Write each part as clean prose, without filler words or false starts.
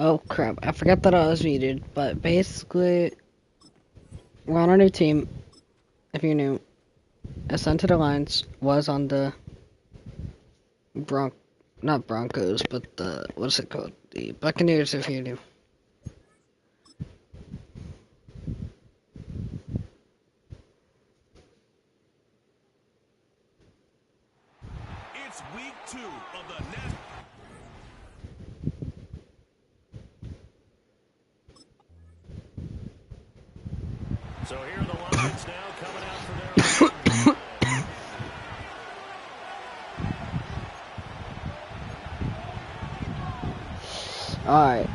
Oh crap, I forgot that I was muted, but basically, we're on a new team, if you're new. Ascent Alliance was on the not Broncos, but the, what's it called? The Buccaneers, if you're new. It's week 2 of the net. So here are the Lions now coming out for their opening. Alright.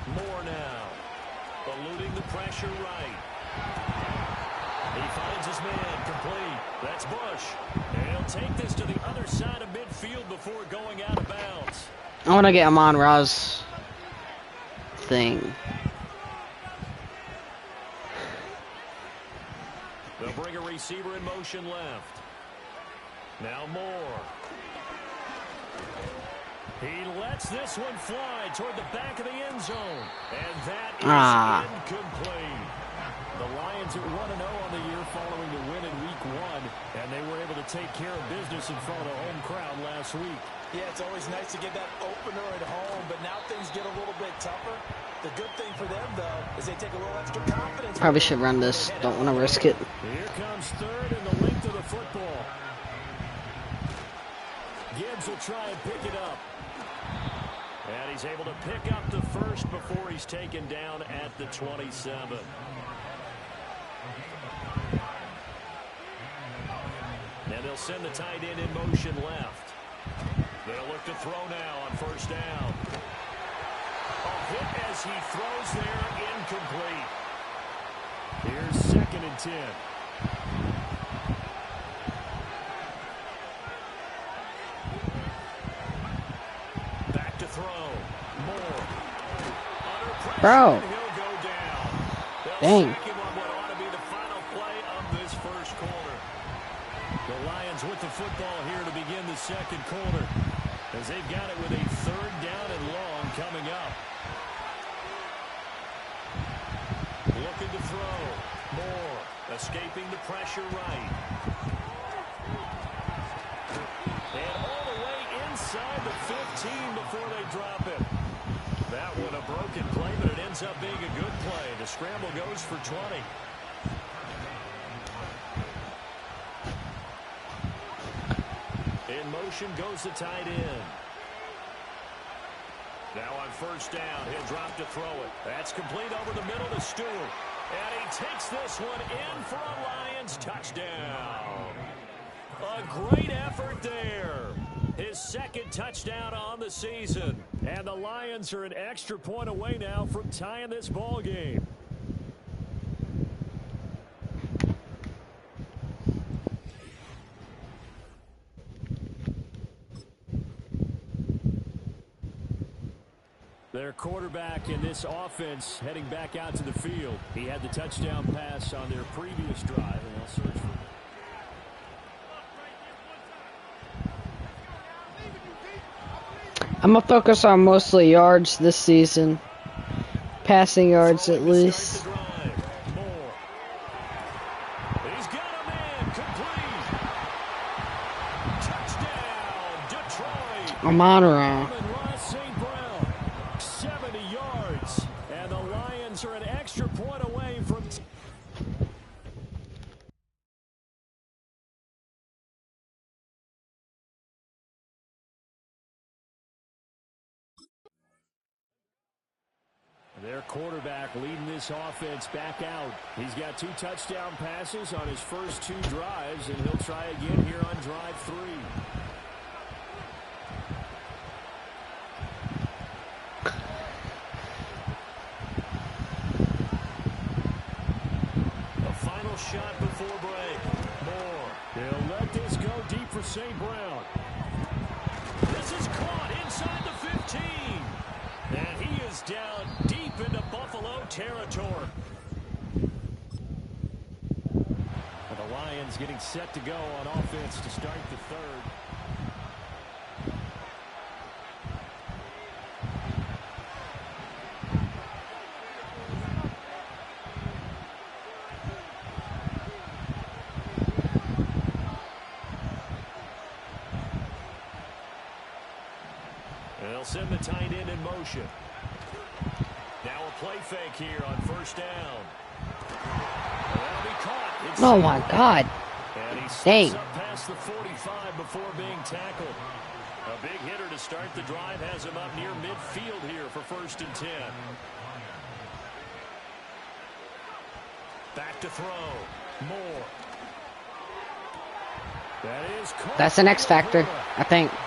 More now. Eluding the pressure right. He finds his man complete. That's Bush. And he'll take this to the other side of midfield before going out of bounds. I want to get Amon Ra's thing. They'll bring a receiver in motion left. Now Moore. He lets this one fly toward the back of the end zone. And that is incomplete. The Lions are 1-0 on the year following the win in week 1. And they were able to take care of business in front of the home crowd last week. Yeah, it's always nice to get that opener at home, but now things get a little bit tougher. The good thing for them, though, is they take a little extra confidence. Probably should run this. Don't want to risk it. Here comes third and the length of the football. Gibbs will try and pick it up. And he's able to pick up the first before he's taken down at the 27. And they'll send the tight end in motion left. They'll look to throw now on first down. A hit as he throws there, incomplete. Here's 2nd and 10. Back to throw. Moore. Under pressure, Bro. and he'll go down. They'll Dang. sack him on what ought to be the final play of this first quarter. The Lions with the football here to begin the second quarter, as they've got it with a 3rd down and long coming up. Looking to throw. Moore escaping the pressure right. And all the way inside the 15 before they drop it. That one a broken play, but it ends up being a good play. The scramble goes for 20. In motion goes the tight end. Now on first down, he'll drop to throw it. That's complete over the middle to Stewart. And he takes this one in for a Lions touchdown. A great effort there. His 2nd touchdown on the season. And the Lions are an extra point away now from tying this ball game. Their quarterback in this offense heading back out to the field. He had the touchdown pass on their previous drive, and they'll search for it. I'm going to focus on mostly yards this season. Passing yards at least. He's got a man complete. Touchdown, Detroit. Amon Ra. 70 yards. And the Lions are an extra point away from... Their quarterback leading this offense back out. He's got 2 touchdown passes on his first 2 drives, and he'll try again here on drive 3. A final shot before break. Moore. He'll let this go deep for St. Brown. This is caught inside the 15. And he is down deep into Buffalo territory. And the Lions getting set to go on offense to start the third. They'll send the tight end in motion. Now a play fake here on first down. That'll be caught. Oh my God. And he steps Dang. up past the 45 before being tackled. A big hitter to start the drive has him up near midfield here for 1st and 10. Back to throw. Moore. That is caught. That's an X factor, I think. And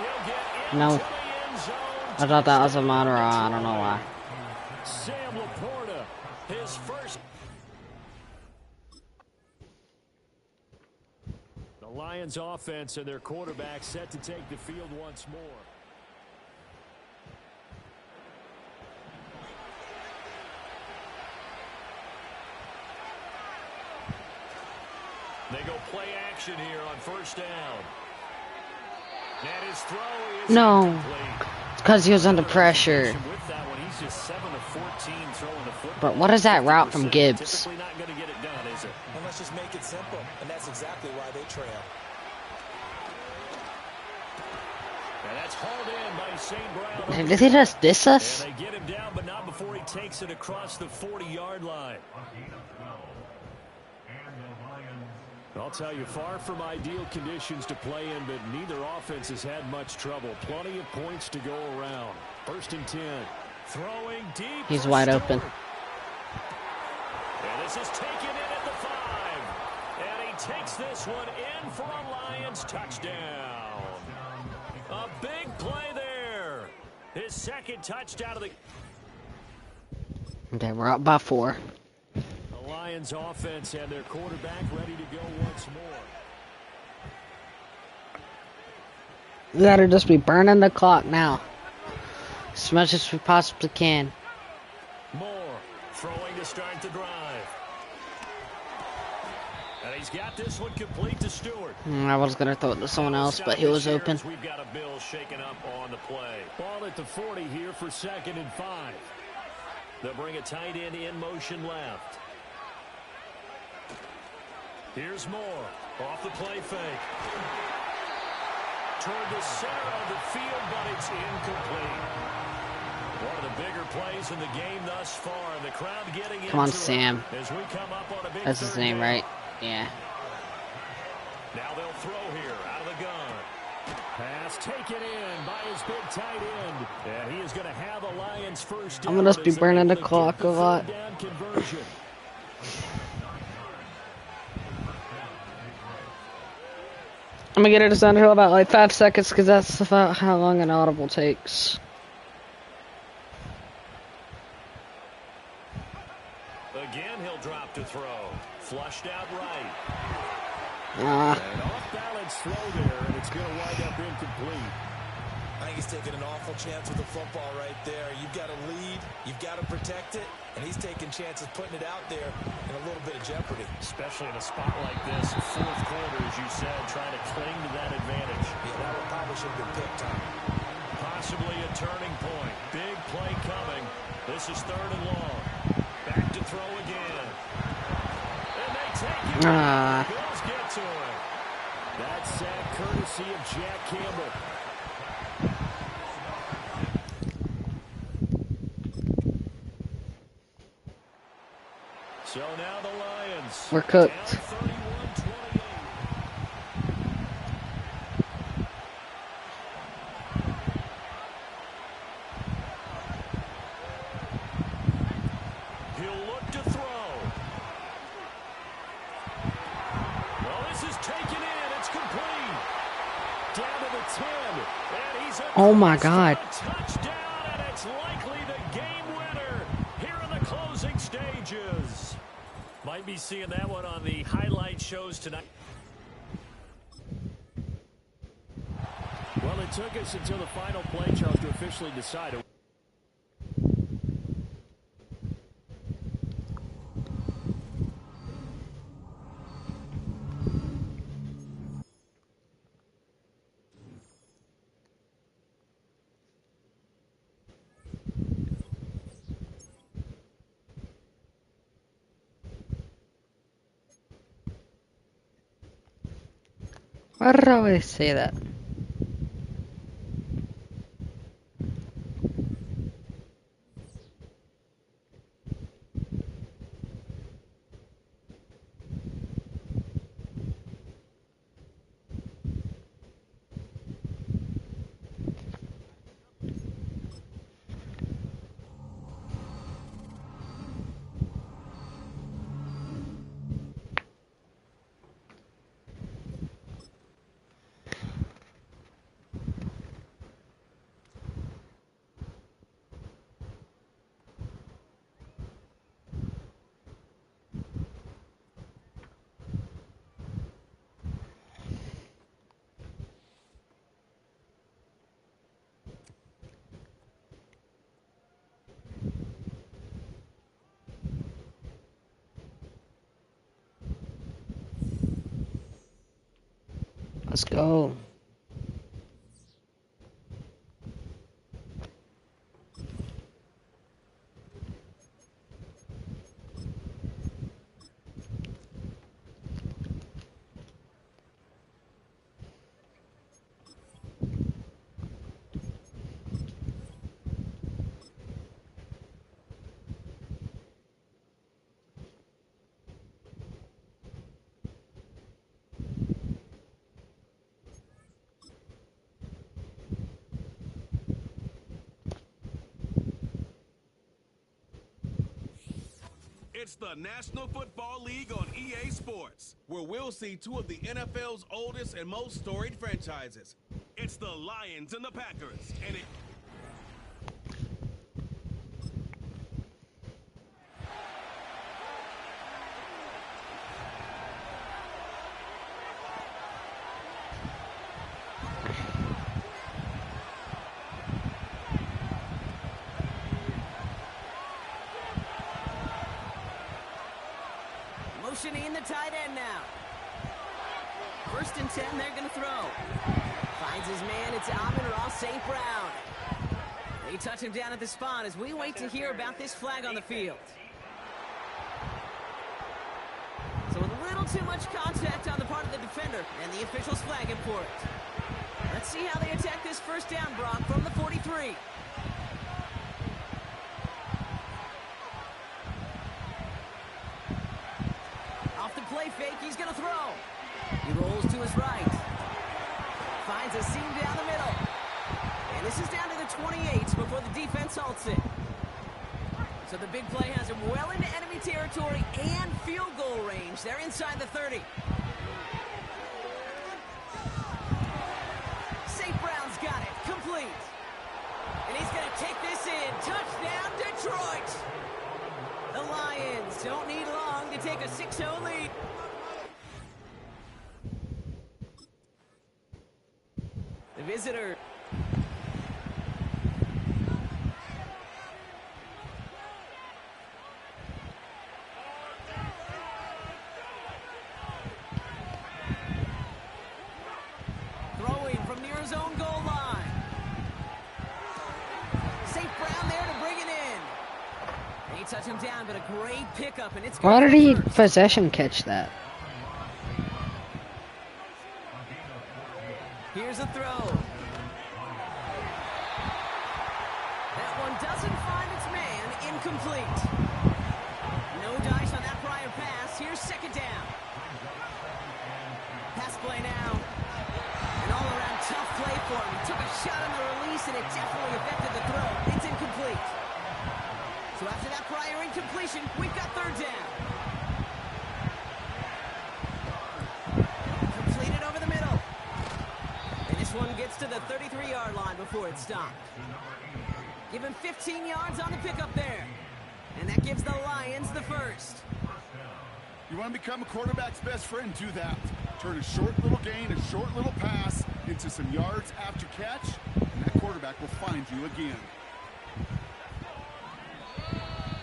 he'll get into No. the end zone. I thought that was a Monroe. I don't know why. Sam Laporta, his first. The Lions offense and their quarterback set to take the field once more. They go play action here on first down. And his throw is No. incomplete. Because he was under pressure. With that one, he's just 7 of 14 throwing the football. But what is that route from Gibbs? Typically not going to get it done, is it? And let's just make it simple, and that's exactly why they trail. And that's hauled in by St. Brown. Did he just diss us? And they get him down, but not before he takes it across the 40-yard line. I'll tell you, far from ideal conditions to play in, but neither offense has had much trouble. Plenty of points to go around. 1st and 10. Throwing deep. He's wide open. And this is taken in at the 5. And he takes this one in for a Lions touchdown. A big play there. His 2nd touchdown of the... Okay, we're up by 4. The Lions offense and their quarterback ready to go once more. We gotta just be burning the clock now. As much as we possibly can. Moore throwing to start the drive. And he's got this one complete to Stewart. I was gonna throw it to someone else, but he was open. We've got a Bill shaken up on the play. Ball at the 40 here for 2nd and 5. They'll bring a tight end in motion left. Here's Moore off the play fake. Toward the center of the field, but it's incomplete. One of the bigger plays in the game thus far. The crowd getting into Come on, Sam. as we come up on a big That's his third name, down. right? Yeah. Now they'll throw here out of the gun. Pass taken in by his big tight end. And he is going to have a Lions first down. I'm gonna just be as they're burning able the to get clock a lot. third down conversion. I'm gonna get it down to about like 5 seconds because that's about how long an audible takes. Again, he'll drop to throw. Flushed out right. An off-balance throw there, and it's going to wind up incomplete. I think he's taking an awful chance with the football right there. You've got to lead, you've got to protect it, and he's taking chances putting it out there in a little bit of jeopardy. Especially in a spot like this, 4th quarter, as you said, trying to cling to that advantage. Yeah, that one probably should have been picked, Tom. Possibly a turning point. Big play coming. This is 3rd and long. Back to throw again. And they take it. Bills get to him. That sack courtesy of Jack Campbell. So now the Lions. We're cooked. Down 31-28. He'll look to throw. Well, this is taken in. It's complete. Down to the 10. And he's Oh my God. touchdown, and it's likely the game winner here in the closing stages. Might be seeing that one on the highlight shows tonight. Well, it took us until the final play, Charles, to officially decide it. Why did I always say that? Let's go. It's the National Football League on EA Sports, where we'll see two of the NFL's oldest and most storied franchises. It's the Lions and the Packers, and it... Motioning the tight end now. 1st and 10, they're going to throw. Finds his man, it's Amon-Ra St. Brown. They touch him down at the spot as we wait to hear about this flag on the field. So with a little too much contact on the part of the defender, and the officials flag him for it. Let's see how they attack this 1st down, Brock, from the 43. Play fake, he's gonna throw. He rolls to his right. Finds a seam down the middle. And this is down to the 28 before the defense halts it. So the big play has him well into enemy territory and field goal range. They're inside the 30. St. Brown's got it, complete. And he's gonna take this in. Touchdown, Detroit! The Lions don't need long to take a 6-0 lead. The visitor. Throwing from near his own goal line. St. Brown there to bring it in. They touch him down, but a great pickup, and it's Why did he possession catch that? Here's a throw. That one doesn't find its man. Incomplete. No dice on that prior pass. Here's 2nd down. Pass play now. An all-around tough play for him. He took a shot on the release, and it definitely affected the throw. It's incomplete. So after that prior incompletion, we've got 3rd down. Completed over the middle. And this one gets to the 33-yard line before it's stopped. Give him 15 yards on the pickup there. And that gives the Lions the 1st. You want to become a quarterback's best friend, do that. Turn a short little gain, a short little pass into some yards after catch, and that quarterback will find you again.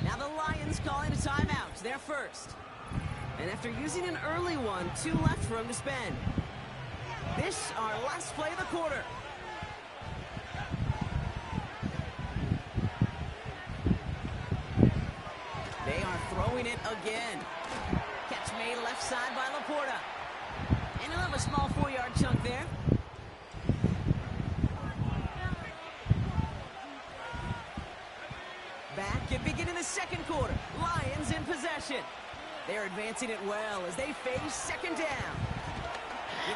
Now the Lions calling a timeout, their 1st. And after using an early one, 2 left for him to spend. This, our last play of the quarter. They are throwing it again. Catch made left side by Laporta. And he'll have a small 4-yard chunk there. Back at beginning the second quarter. Lions in possession. They're advancing it well as they face second down.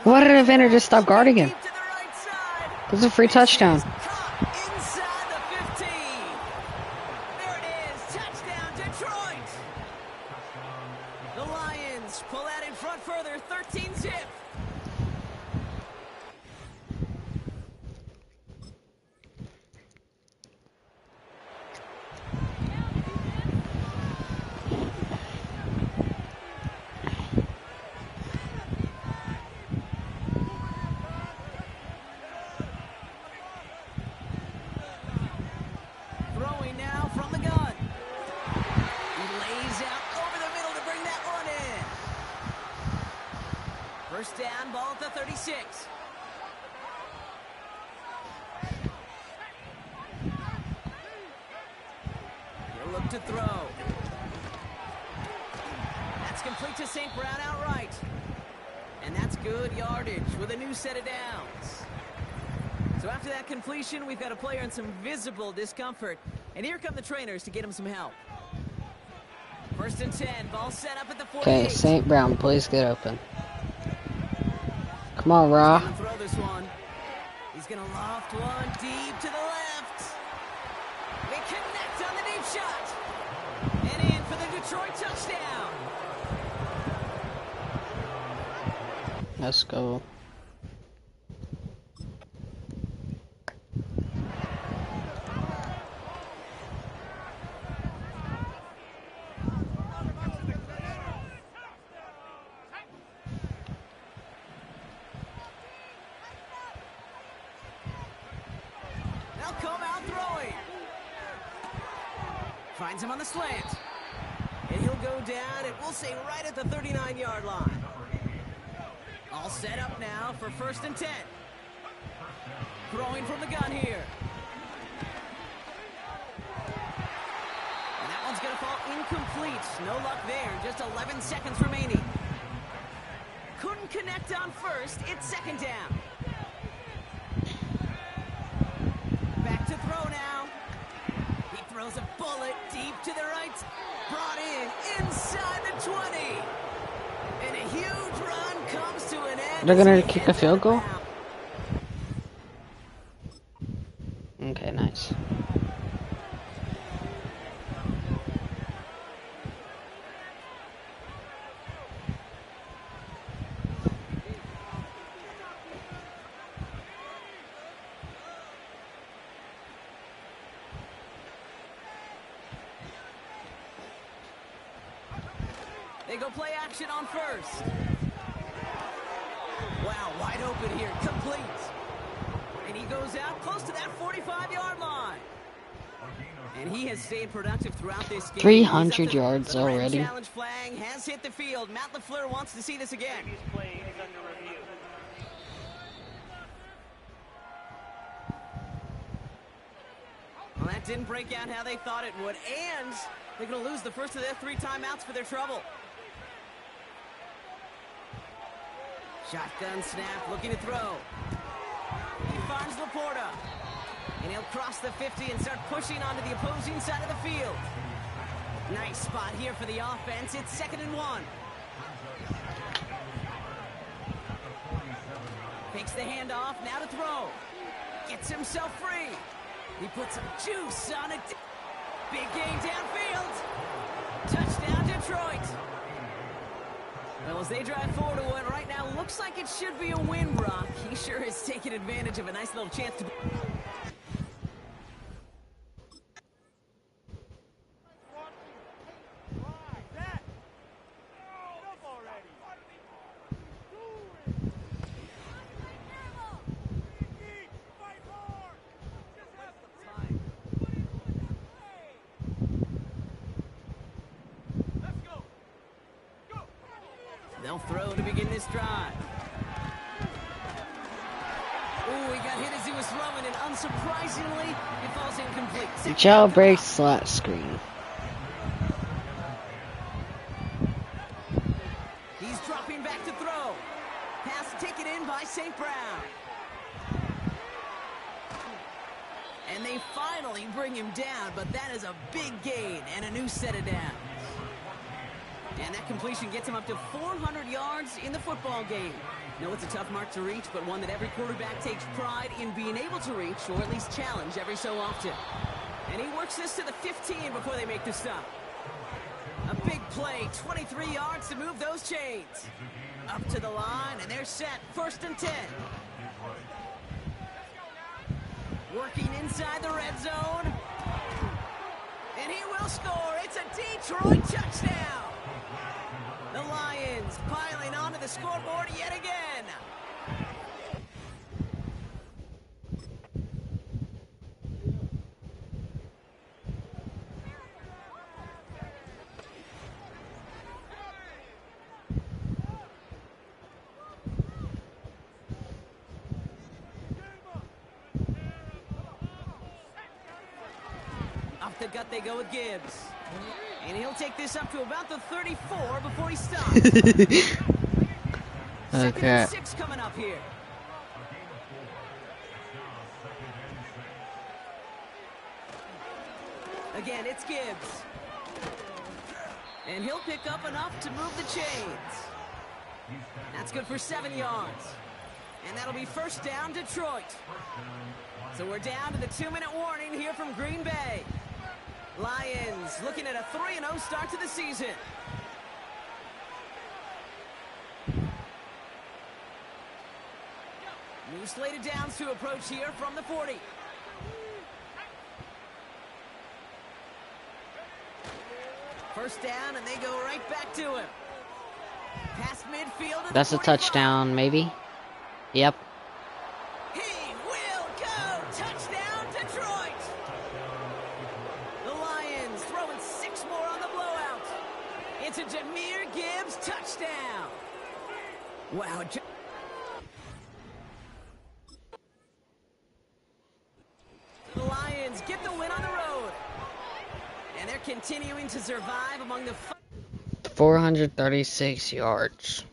What did Evander just stop guarding him? Deep to the right side. This is a free touchdown. Caught inside the 15. There it is. Touchdown, Detroit. The Lions pull out in front further, 13-zip. Throwing now from the gun. He lays out over the middle to bring that one in. First down, ball at the 36. He'll look to throw. That's complete to St. Brown outright. And that's good yardage with a new set of downs. So after that completion, we've got a player in some visible discomfort. And here come the trainers to get him some help. First and 10, ball set up at the 48. Okay, St. Brown, please get open. Come on, Raw. He's gonna throw this one. He's gonna loft one deep to the left. They connect on the deep shot. And in for the Detroit touchdown. Let's go. They'll come out throwing. Finds him on the slant. And he'll go down, and we'll say right at the 39-yard line. All set up now for first and 10. Throwing from the gun here. And that one's going to fall incomplete. No luck there. Just 11 seconds remaining. Couldn't connect on first. It's second down. Back to throw now. He throws a bullet deep to the right. Brought in inside the 20. And a huge run comes to an end. They're gonna kick a field goal? Okay, nice. They go play action on first. Wow, wide open here, complete. And he goes out close to that 45-yard line. And he has stayed productive throughout this game. 300 yards So the red already. challenge flag has hit the field. Matt LaFleur wants to see this again. Well, that didn't break out how they thought it would. And they're going to lose the first of their 3 timeouts for their trouble. Shotgun snap, looking to throw. He finds Laporta. And he'll cross the 50 and start pushing onto the opposing side of the field. Nice spot here for the offense. It's 2nd and 1. Takes the handoff, now to throw. Gets himself free. He puts some juice on it. Big gain downfield. Touchdown, Detroit. Well, as they drive forward to what right now looks like it should be a win, Brock. He sure has taken advantage of a nice little chance to... They'll throw to begin this drive. Ooh, he got hit as he was throwing, and unsurprisingly, it falls incomplete. Jailbreak slot screen. He's dropping back to throw. Pass taken in by St. Brown. And they finally bring him down, but that is a big gain and a new set of downs. And that completion gets him up to 400 yards in the football game. No, it's a tough mark to reach, but one that every quarterback takes pride in being able to reach, or at least challenge every so often. And he works this to the 15 before they make the stop. A big play, 23 yards to move those chains. Up to the line, and they're set. 1st and 10. Working inside the red zone. And he will score. It's a Detroit touchdown. The Lions piling onto the scoreboard yet again. Off the gut they go with Gibbs. And he'll take this up to about the 34 before he stops. Second and 6 coming up here. Again, it's Gibbs. And he'll pick up enough to move the chains. That's good for 7 yards. And that'll be 1st down, Detroit. So we're down to the 2-minute warning here from Green Bay. Lions looking at a 3-0 start to the season. New slated downs to approach here from the 40. First down, and they go right back to him. Past midfield. That's a touchdown, maybe. Yep. He will go. Touchdown, Detroit. The Lions throwing 6 more on the blowout. It's a Jahmyr Gibbs touchdown. Wow. The Lions get the win on the road. And they're continuing to survive among the 436 yards.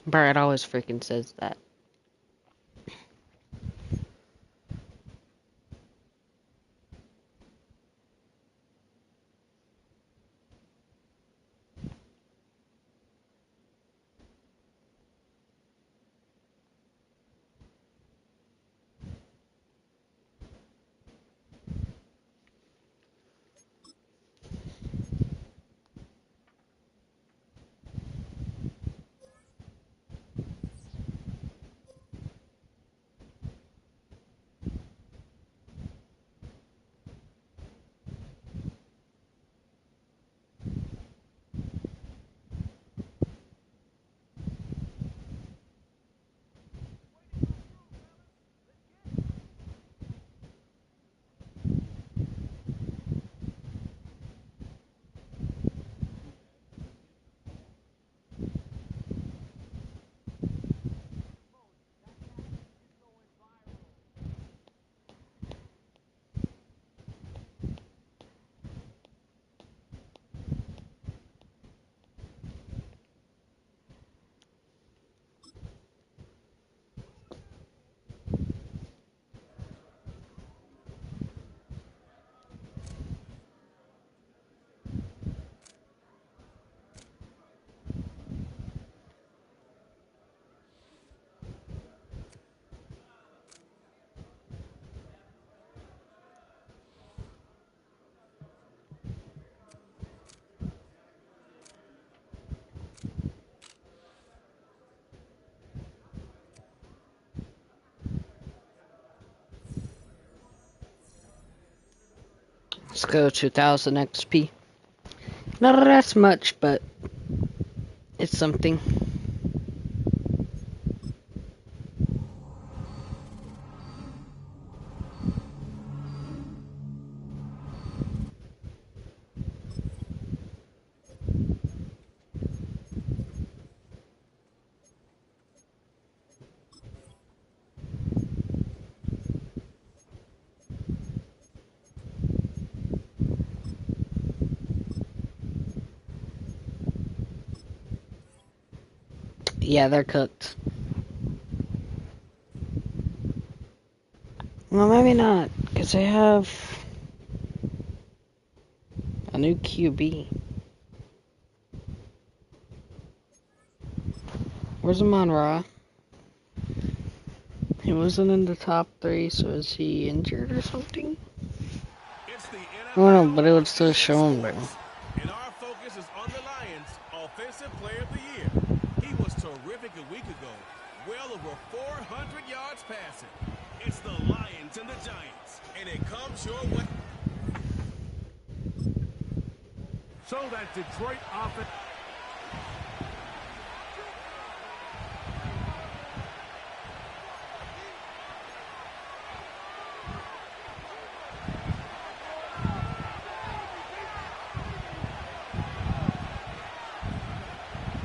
Barrett always freaking says that. Let's go 2000 XP. Not as much, but it's something. Yeah, they're cooked. Well, maybe not, because they have a new QB. Where's Amon-Ra? He wasn't in the top 3, so is he injured or something? It's the I don't know, NFL but it would on still EA show him though. Sports. And our focus is on the Lions' Offensive Player of the Year. He was terrific a week ago. Well over 400 yards passing. It's the Lions and the Giants. And it comes your way. So that Detroit offense.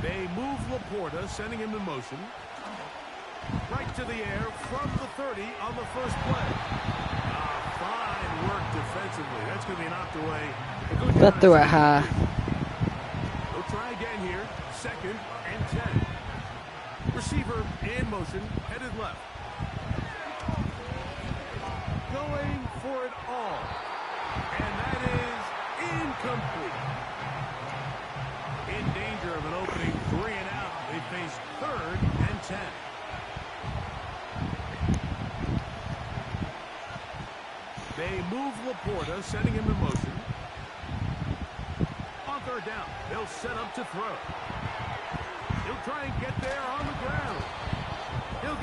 They move Laporta, sending him in motion. Right to the air from the 30 on the first play. Fine work defensively. That's going to be knocked away. That threw it high. They'll try again here. 2nd and 10. Receiver in motion, headed left. Going for it all. And that is incomplete. In danger of an opening 3 and out. They face 3rd and 10. They move Laporta, sending him in motion. On 3rd down, they'll set up to throw. He'll try and get there on the ground.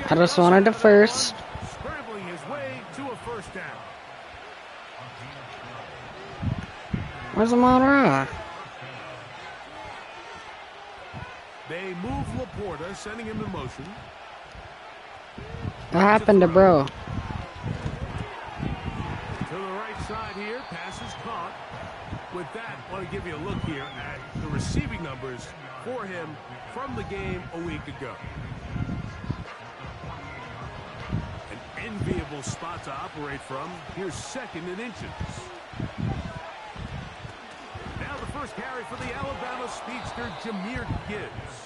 I just wanted a first. Scrambling his way to a 1st down. Where's Amon-Ra? They move Laporta, sending him in motion. What happened to bro? To the right side here, pass is caught. With that, I want to give you a look here at the receiving numbers for him from the game a week ago. An enviable spot to operate from. Here's 2nd in inches. Now the first carry for the Alabama speedster, Jahmyr Gibbs.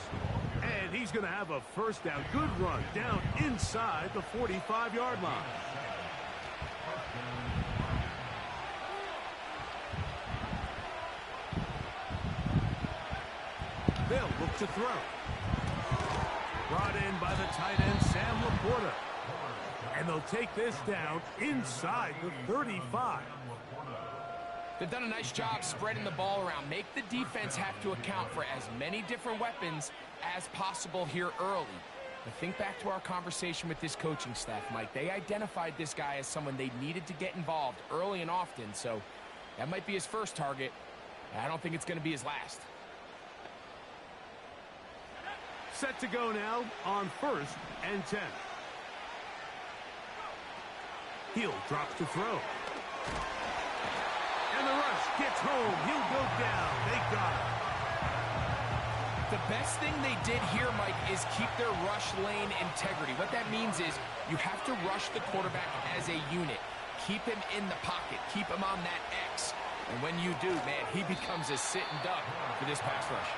And he's going to have a 1st down. Good run down inside the 45-yard line. They'll look to throw. Brought in by the tight end, Sam Laporta. And they'll take this down inside the 35. They've done a nice job spreading the ball around. Make the defense have to account for as many different weapons as possible here early. But think back to our conversation with this coaching staff, Mike. They identified this guy as someone they needed to get involved early and often. So that might be his first target. I don't think it's going to be his last. Set to go now on 1st and 10. Heel drops to throw. And the rush gets home. He'll go down. They got it. The best thing they did here, Mike, is keep their rush lane integrity. What that means is you have to rush the quarterback as a unit. Keep him in the pocket. Keep him on that X. And when you do, man, he becomes a sitting duck for this pass rush.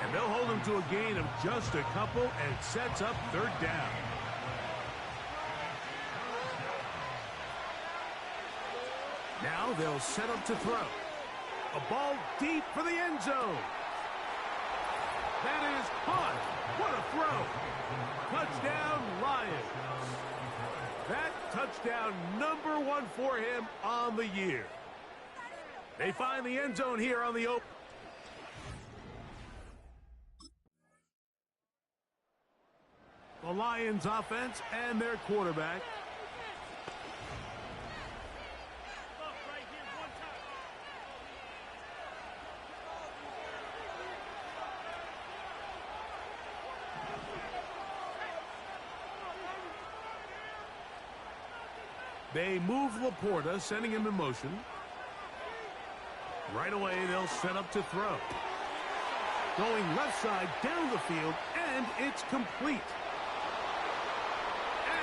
And they'll hold him to a gain of just a couple and sets up 3rd down. Now they'll set up to throw. A ball deep for the end zone. That is caught. What a throw. Touchdown, Lions. That touchdown number 1 for him on the year. They find the end zone here on the open. The Lions offense and their quarterback. They move Laporta, sending him in motion. Right away, they'll set up to throw. Going left side down the field, and it's complete.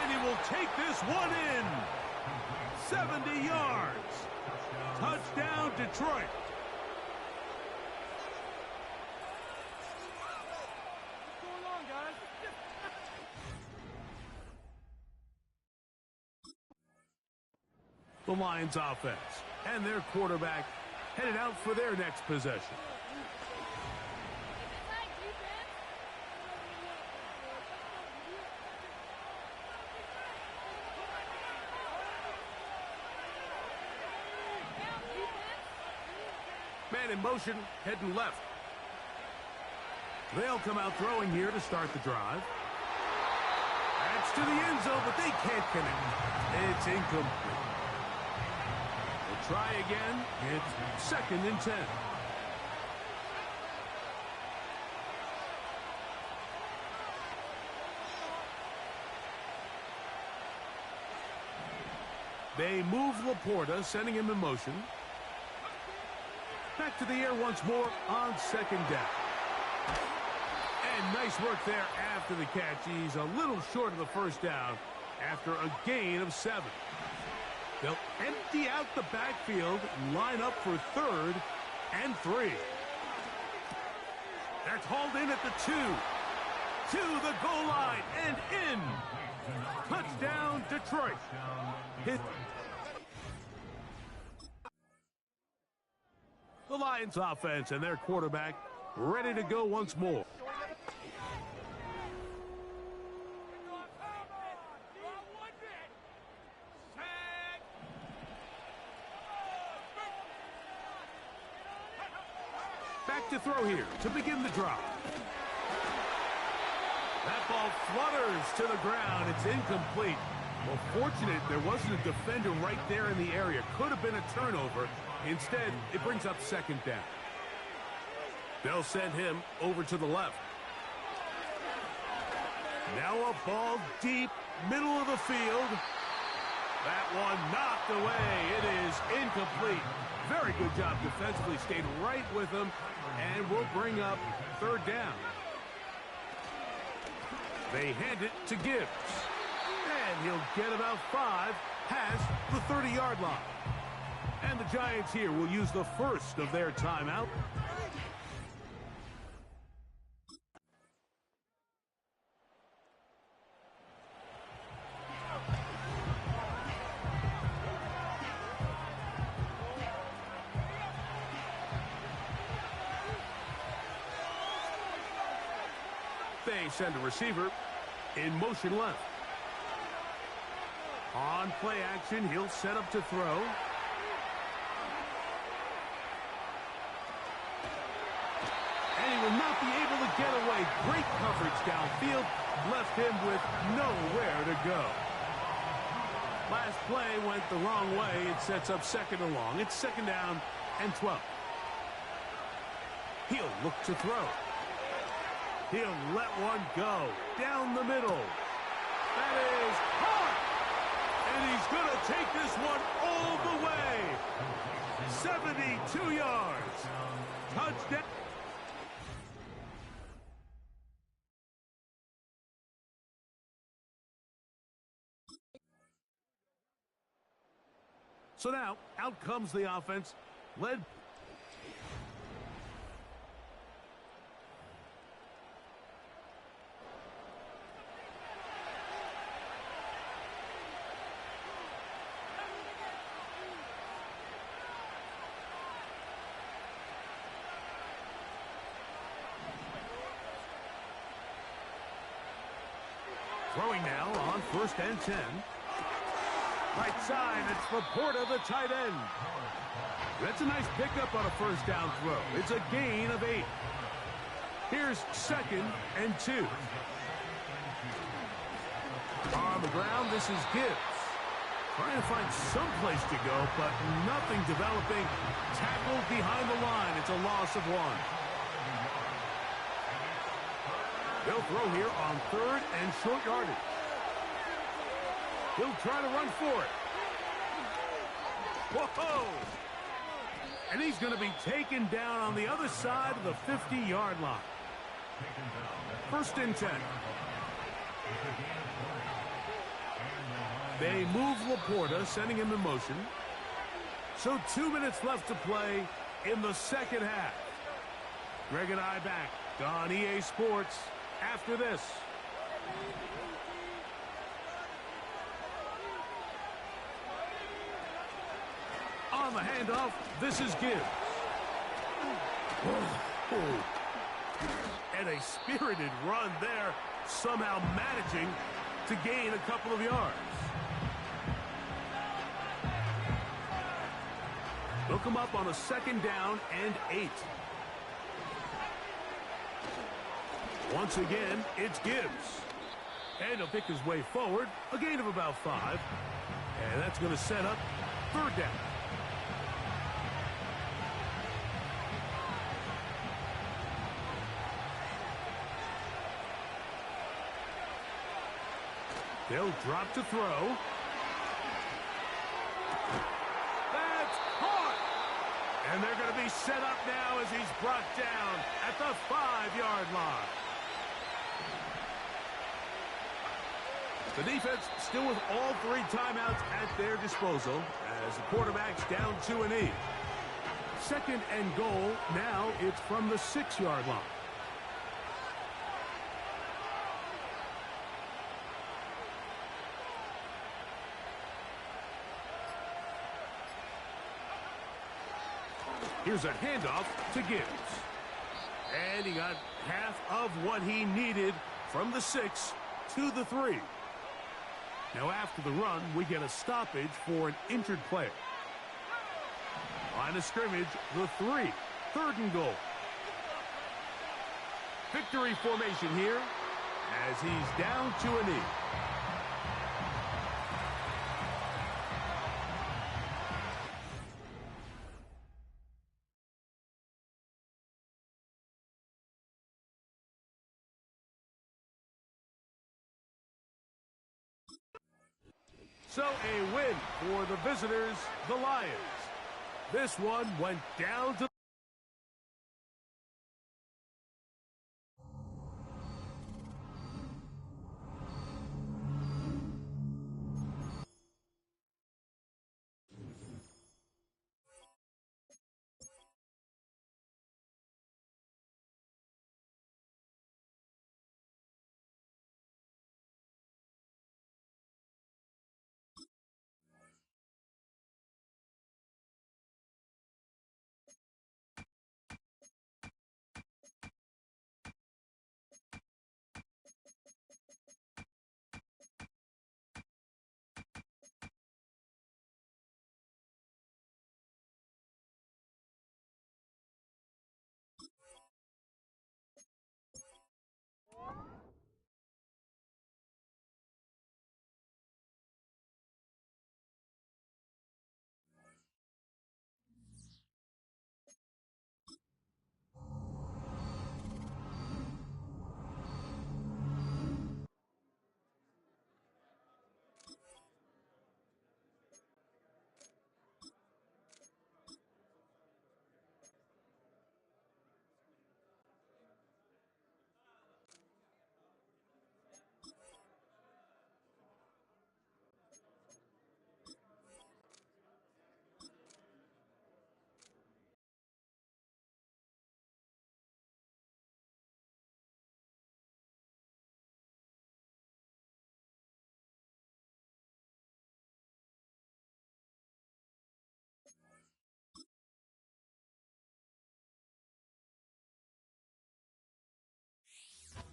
And he will take this one in. 70 yards. Touchdown, Detroit. The Lions offense and their quarterback headed out for their next possession. Man in motion, heading left. They'll come out throwing here to start the drive. That's to the end zone, but they can't connect. It's incomplete. They'll try again. It's 2nd and 10. They move Laporta, sending him in motion. Back to the air once more on 2nd down. And nice work there after the catch. He's a little short of the first down after a gain of 7. They'll empty out the backfield and line up for 3rd and 3. That's hauled in at the 2. To the goal line and in. Touchdown, Detroit. Hit. The Lions offense and their quarterback ready to go once more. Back to throw here to begin the drive. That ball flutters to the ground. It's incomplete. Well, fortunate there wasn't a defender right there in the area. Could have been a turnover. Instead, it brings up 2nd down. They'll send him over to the left. Now a ball deep, middle of the field. That one knocked away. It is incomplete. Very good job defensively. Stayed right with him, and will bring up 3rd down. They hand it to Gibbs. And he'll get about 5 past the 30-yard line. And the Giants here will use the first of their timeout. They send a receiver in motion left. On play action, he'll set up to throw. And he will not be able to get away. Great coverage downfield. Left him with nowhere to go. Last play went the wrong way. It sets up 2nd and long. It's 2nd down and 12. He'll look to throw. He'll let one go down the middle. That is hard. And he's going to take this one all the way. 72 yards. Touchdown. So now, out comes the offense, led. Throwing now on 1st and 10. Right side, it's Laporta, the tight end. That's a nice pickup on a 1st down throw. It's a gain of 8. Here's 2nd and 2. On the ground, this is Gibbs. Trying to find some place to go, but nothing developing. Tackled behind the line. It's a loss of 1. They'll throw here on 3rd and short yardage. He'll try to run for it. Whoa! And he's going to be taken down on the other side of the 50-yard line. 1st and 10. They move Laporta, sending him in motion. So 2 minutes left to play in the second half. Greg and I back on EA Sports after this. On the handoff, this is Gibbs. And a spirited run there, somehow managing to gain a couple of yards. They'll come up on a 2nd down and 8. Once again, it's Gibbs. And he'll pick his way forward, a gain of about 5. And that's going to set up 3rd down. They'll drop to throw. That's caught! And they're going to be set up now as he's brought down at the 5-yard line. The defense still with all 3 timeouts at their disposal as the quarterback's down to a knee. 2nd and goal. Now it's from the 6-yard line. Here's a handoff to Gibbs. And he got half of what he needed from the 6 to the 3. Now after the run, we get a stoppage for an injured player. Line of scrimmage, the 3. 3rd and goal. Victory formation here as he's down to a knee. So a win for the visitors, the Lions. This one went down to...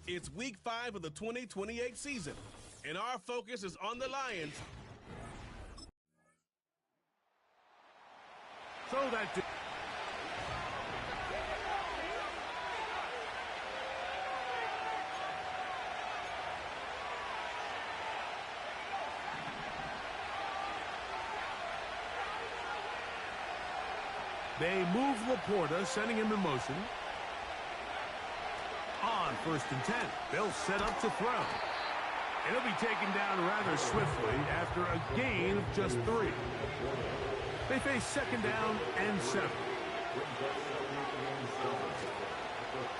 It's week 5 of the 2028 season, and our focus is on the Lions. So that... They move Laporta, sending him in motion. On 1st and 10, they'll set up to throw. And he'll be taken down rather swiftly after a gain of just 3. They face second down and 7.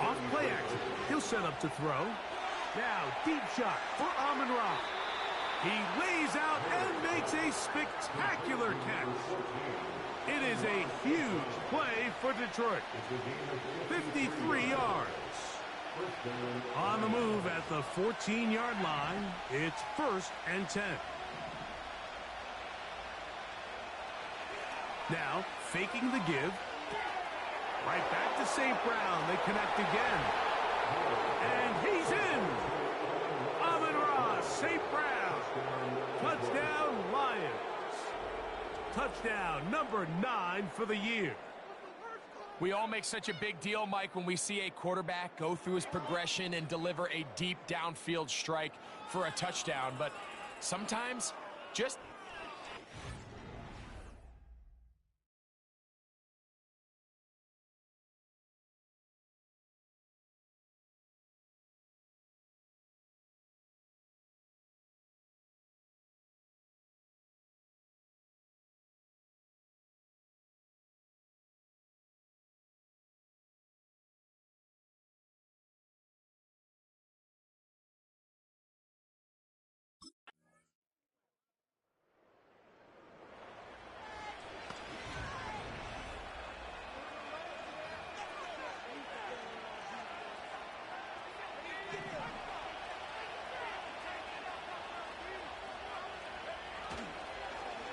Off play action. He'll set up to throw. Now, deep shot for Amon-Ra. He lays out and makes a spectacular catch. It is a huge play for Detroit. 53 yards. On the move at the 14-yard line, it's 1st and 10. Now, faking the give. Right back to St. Brown. They connect again. And he's in. Amon-Ra, St. Brown. Touchdown, Lions. Touchdown number 9 for the year. We all make such a big deal, Mike, when we see a quarterback go through his progression and deliver a deep downfield strike for a touchdown. But sometimes, just...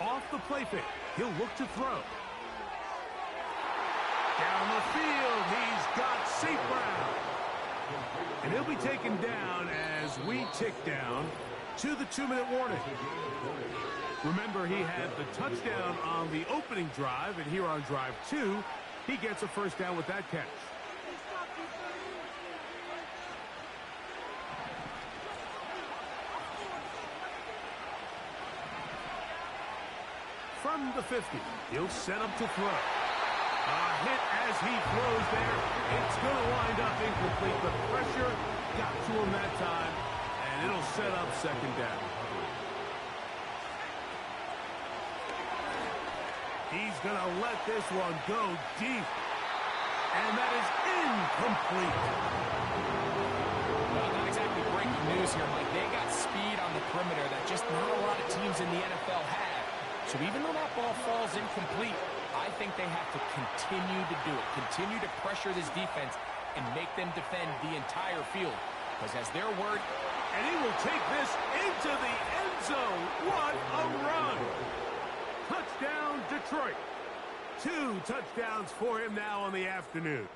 Off the play fake, he'll look to throw. Down the field, he's got St. Brown. And he'll be taken down as we tick down to the 2-minute warning. Remember, he had the touchdown on the opening drive, and here on drive 2, he gets a 1st down with that catch. From the 50, he'll set up to throw. A hit as he throws there. It's going to wind up incomplete. The pressure got to him that time, and it'll set up 2nd down. He's going to let this one go deep. And that is incomplete. Well, not exactly breaking news here, Mike. They got speed on the perimeter that just not a lot of teams in the NFL have. So even though that ball falls incomplete, I think they have to continue to do it. Continue to pressure this defense and make them defend the entire field. Because as their word... And he will take this into the end zone. What a run! Touchdown, Detroit. 2 touchdowns for him now on the afternoon.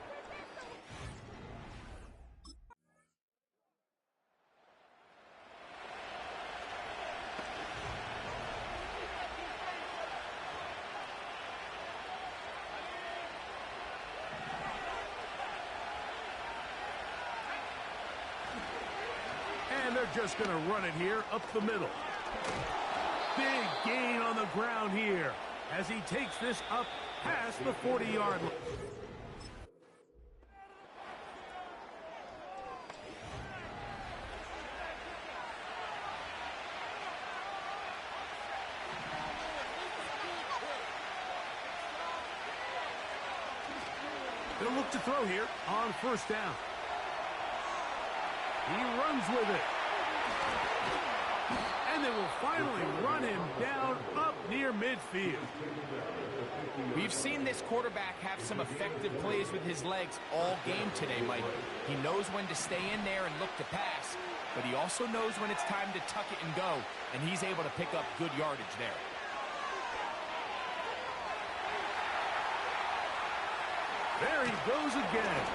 And they're just going to run it here up the middle. Big gain on the ground here as he takes this up past the 40-yard line. They'll look to throw here on 1st down. He runs with it. And they will finally run him down up near midfield. We've seen this quarterback have some effective plays with his legs all game today, Mike. He knows when to stay in there and look to pass, but he also knows when it's time to tuck it and go, and he's able to pick up good yardage there. There he goes again.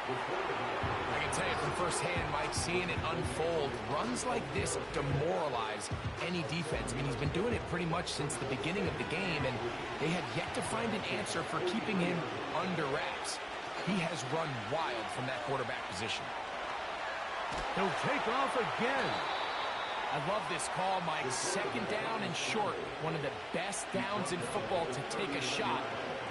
I can tell you from firsthand, Mike, seeing it unfold, runs like this demoralize any defense. I mean, he's been doing it pretty much since the beginning of the game, and they have yet to find an answer for keeping him under wraps. He has run wild from that quarterback position. He'll take off again. I love this call, Mike. 2nd down and short. One of the best downs in football to take a shot.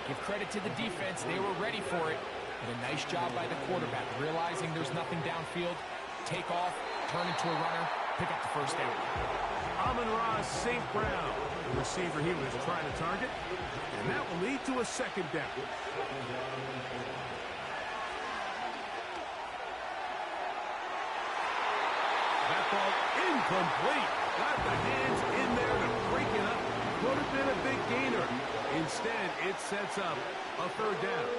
Give credit to the defense. They were ready for it. And a nice job by the quarterback, realizing there's nothing downfield. Take off, turn into a runner, pick up the 1st down. Amon-Ra St. Brown the receiver he was trying to target. And that will lead to a second down. That ball incomplete. Got the hands in there to break it up. Could have been a big gainer. Instead, it sets up a third down.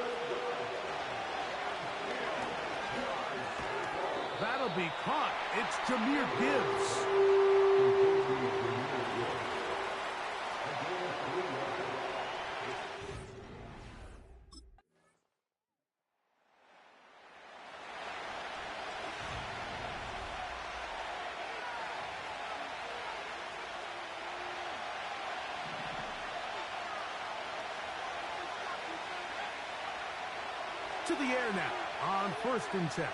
That'll be caught. It's Jahmyr Gibbs. To the air now on 1st and 10.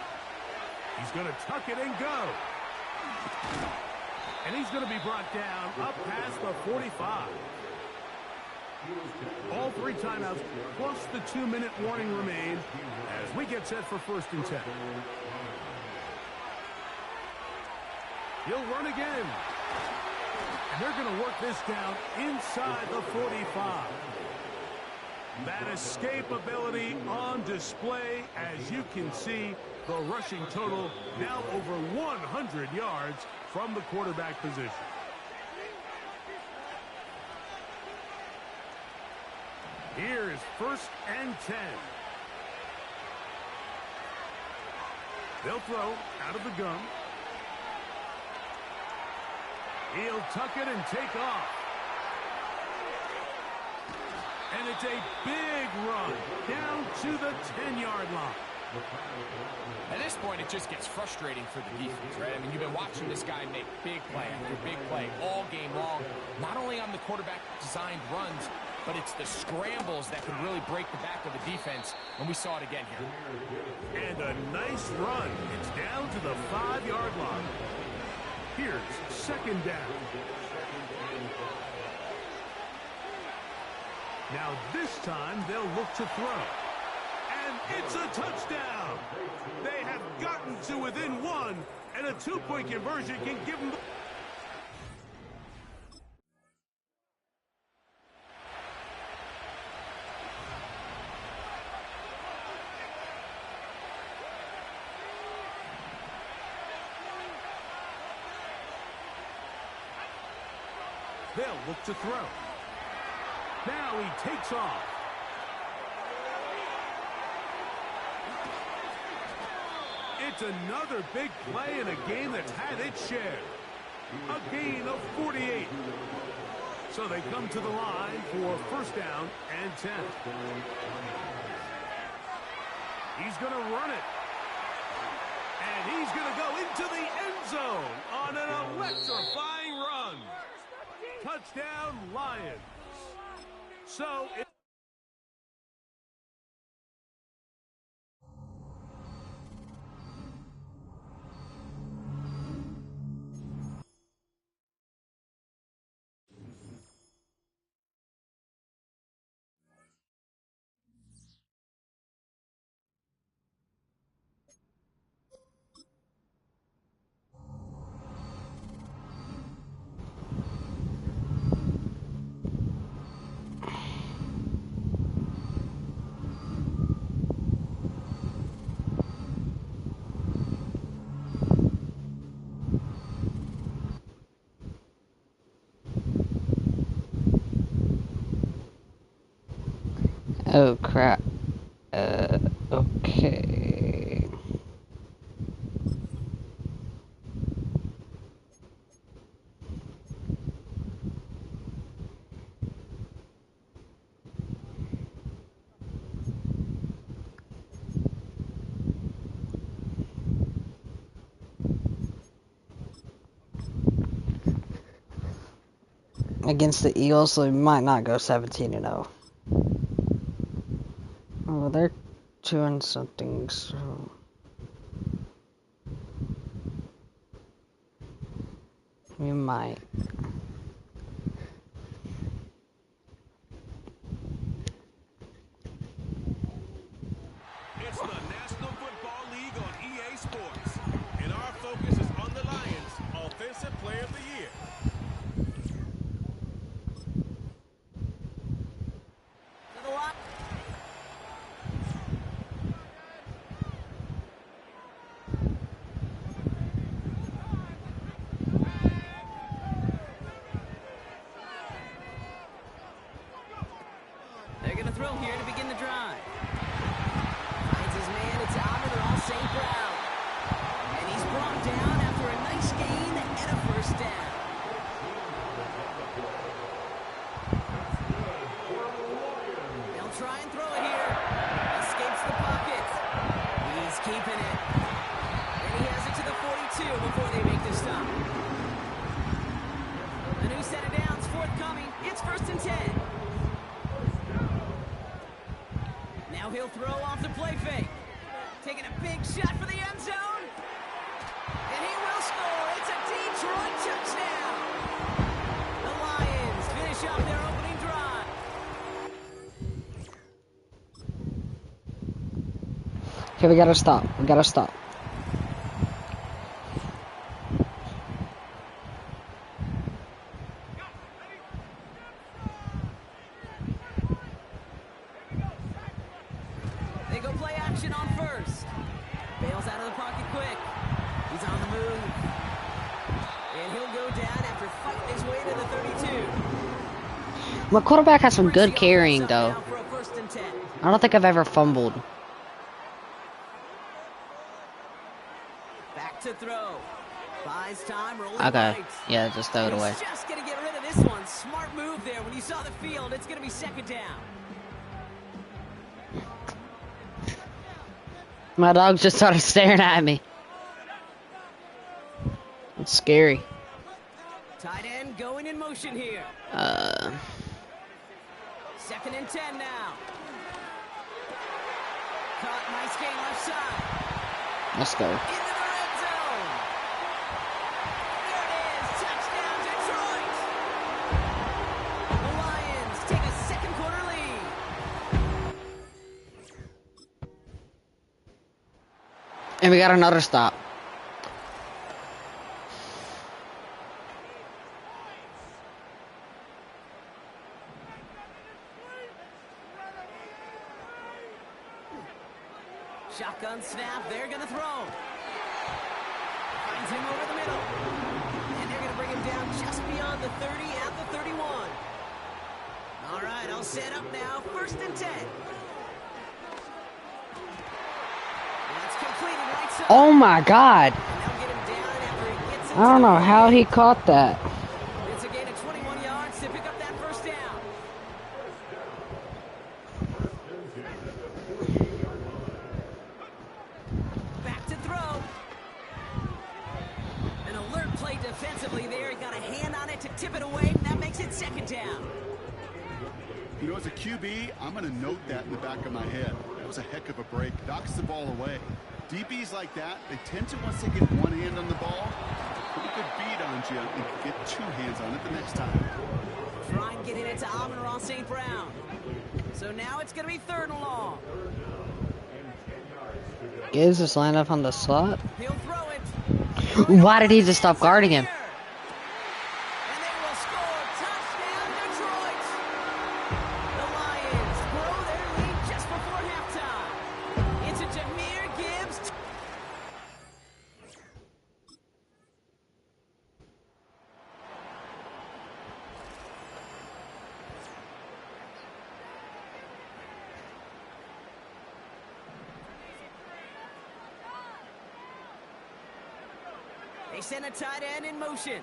He's going to tuck it and go. And he's going to be brought down up past the 45. All 3 timeouts plus the 2-minute warning remain as we get set for 1st and 10. He'll run again. And they're going to work this down inside the 45. That escapability on display, as you can see, the rushing total now over 100 yards from the quarterback position. Here is 1st and 10. They'll throw out of the gun. He'll tuck it and take off. And it's a big run down to the 10-yard line. At this point, it just gets frustrating for the defense, right? I mean, you've been watching this guy make big play after big play all game long, not only on the quarterback-designed runs, but it's the scrambles that can really break the back of the defense, and we saw it again here. And a nice run. It's down to the 5-yard line. Here's 2nd down. Now this time they'll look to throw. And it's a touchdown. They have gotten to within 1, and a 2-point conversion can give them. They'll look to throw. Now he takes off. It's another big play in a game that's had its share. A gain of 48. So they come to the line for 1st down and 10. He's going to run it. And he's going to go into the end zone on an electrifying run. Touchdown, Lions. So Oh crap. Okay. Against the Eagles, so we might not go 17-0. Oh, they're 2-something, so we might. it's the National Football League on EA Sports. And our focus is on the Lions' Offensive Player of the Year. throw here to begin the drive. Finds his man. It's Amon-Ra St. Brown. And he's brought down after a nice gain and a first down. They'll try and throw it here. Escapes the pocket. He's keeping it. And he has it to the 42 before they make the stop. A new set of downs forthcoming. It's 1st and 10. Now he'll throw off the play fake. Taking a big shot for the end zone. And he will score. It's a Detroit touchdown. The Lions finish off their opening drive. Okay, we gotta stop. We gotta stop. They go play action on first. Bails out of the pocket quick. He's on the move. And he'll go down after fighting his way to the 32. My quarterback has some good carrying, though. Now for a 1st and 10. I don't think I've ever fumbled. Back to throw. Buys time, rolling Okay, right. yeah, just throw it away. He's just going to get rid of this one. Smart move there. When you saw the field, it's going to be 2nd down. My dog just started staring at me. It's scary. Tight end going in motion here. 2nd and 10 now. Caught, nice gain left side. Let's go. Into the red zone. There it is. Touchdown, Detroit. The Lions take a 2nd quarter lead. And we got another stop. Shotgun snap, they're going to throw. Finds him over the middle. And they're going to bring him down just beyond the 30 at the 31. All right, I'll set up now. 1st and 10. That's completed right side. Oh my God. And they'll get him down after he gets I don't know how he caught that. It's a gain of 21 yards to pick up that 1st down. Back to throw. An alert play defensively there. He got a hand on it to tip it away. That makes it 2nd down. You know, as a QB, I'm going to note that in the back of my head. That was a heck of a break. Knocks the ball away. DBs like that, they tend to, once they get one hand on the ball, put a good beat on you and get 2 hands on it the next time. Try and get it to Amon-Ra St. Brown. So now it's going to be 3rd and long. Gibbs is lined up on the slot. He'll throw it. Why did he just stop guarding him? And they will score. Touchdown, Detroit. The Lions grow their lead just before halftime. It's a Jahmyr Gibbs. They send a tight end in motion.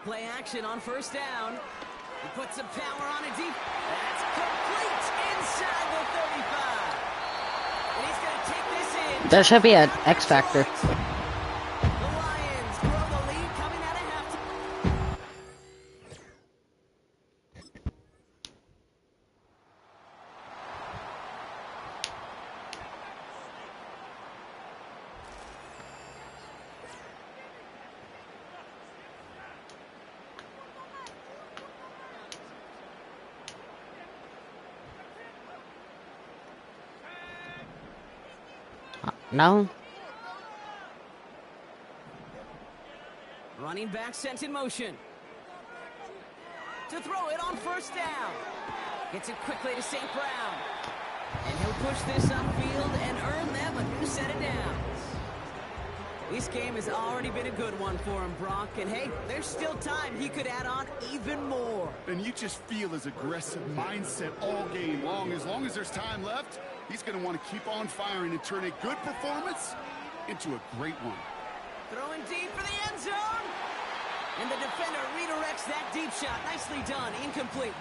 Play action on 1st down. He puts some power on it deep. That's complete inside the 35. And he's going to take this in. There should be an X Factor. The Lions grow the lead coming out of halftime. No? Running back sent in motion. To throw it on 1st down. Gets it quickly to St. Brown. And he'll push this upfield and earn them a new set of downs. This game has already been a good one for him, Brock. And hey, there's still time he could add on even more. And you just feel his aggressive mindset all game long. As long as there's time left, he's going to want to keep on firing and turn a good performance into a great one. Throwing deep for the end zone. And the defender redirects that deep shot. Nicely done. Incomplete.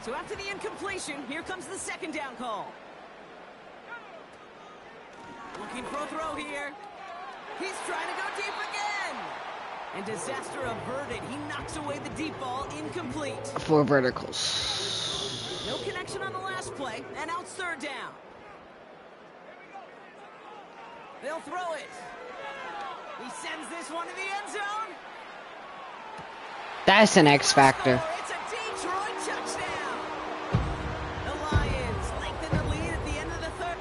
So after the incompletion, here comes the second down call. Looking for a throw here. He's trying to go deep again. And disaster averted. He knocks away the deep ball. Incomplete. 4 verticals. No connection on the last play. And now it's third down. They'll throw it. He sends this one to the end zone. That's an X factor. It's a Detroit touchdown. The Lions lengthen the lead at the end of the third.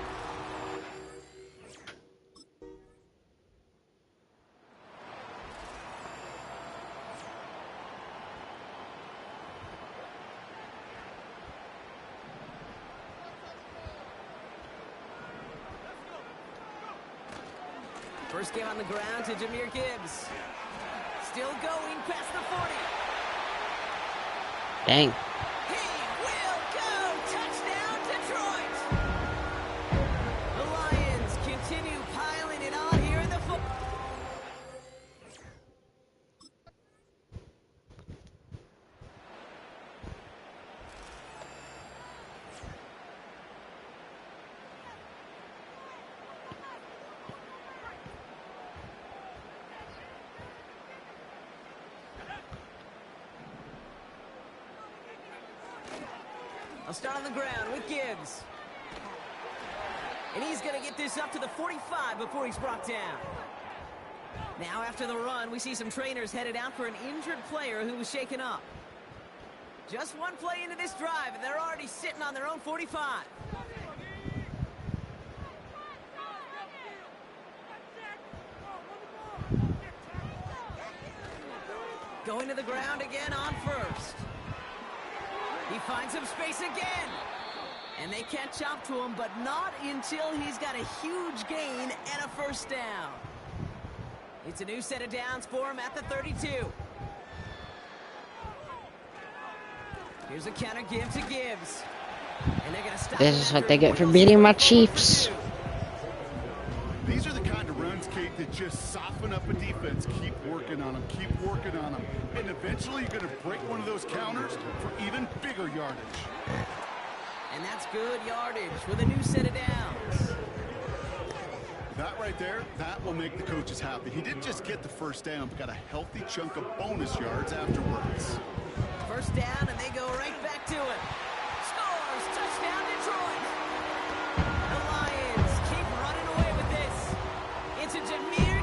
First game on the ground to Jahmyr Gibbs. Still going past the 40. Dang. He will go! Touchdown, Detroit! The Lions continue piling it on here in the football. I'll start on the ground with Gibbs. And he's going to get this up to the 45 before he's brought down. Now after the run, we see some trainers headed out for an injured player who was shaken up. Just one play into this drive, and they're already sitting on their own 45. Going to the ground again on first. He finds some space again. And they catch up to him, but not until he's got a huge gain and a first down. It's a new set of downs for him at the 32. Here's a counter give to Gibbs. And they're going to stop. This is what they get for beating my Chiefs. These are the kind of runs, Kate, that just soften up a defense. Keep working on them, keep working on them. And eventually you're going to break one of those counters for even bigger yardage. And that's good yardage with a new set of downs. That right there, that will make the coaches happy. He didn't just get the first down, but got a healthy chunk of bonus yards afterwards. First down, and they go right back to it. Scores! Touchdown, Detroit! The Lions keep running away with this. It's a Jahmyr.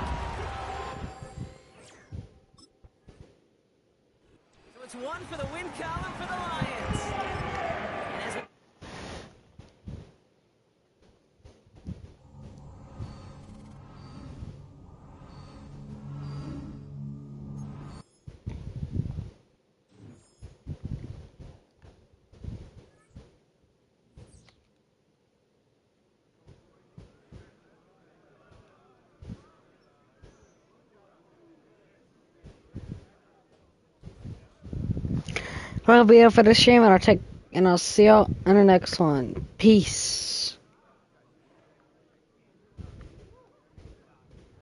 So it's one for the win column for the Lions. And as we That'll be it for the stream, and I'll see y'all in the next one. Peace.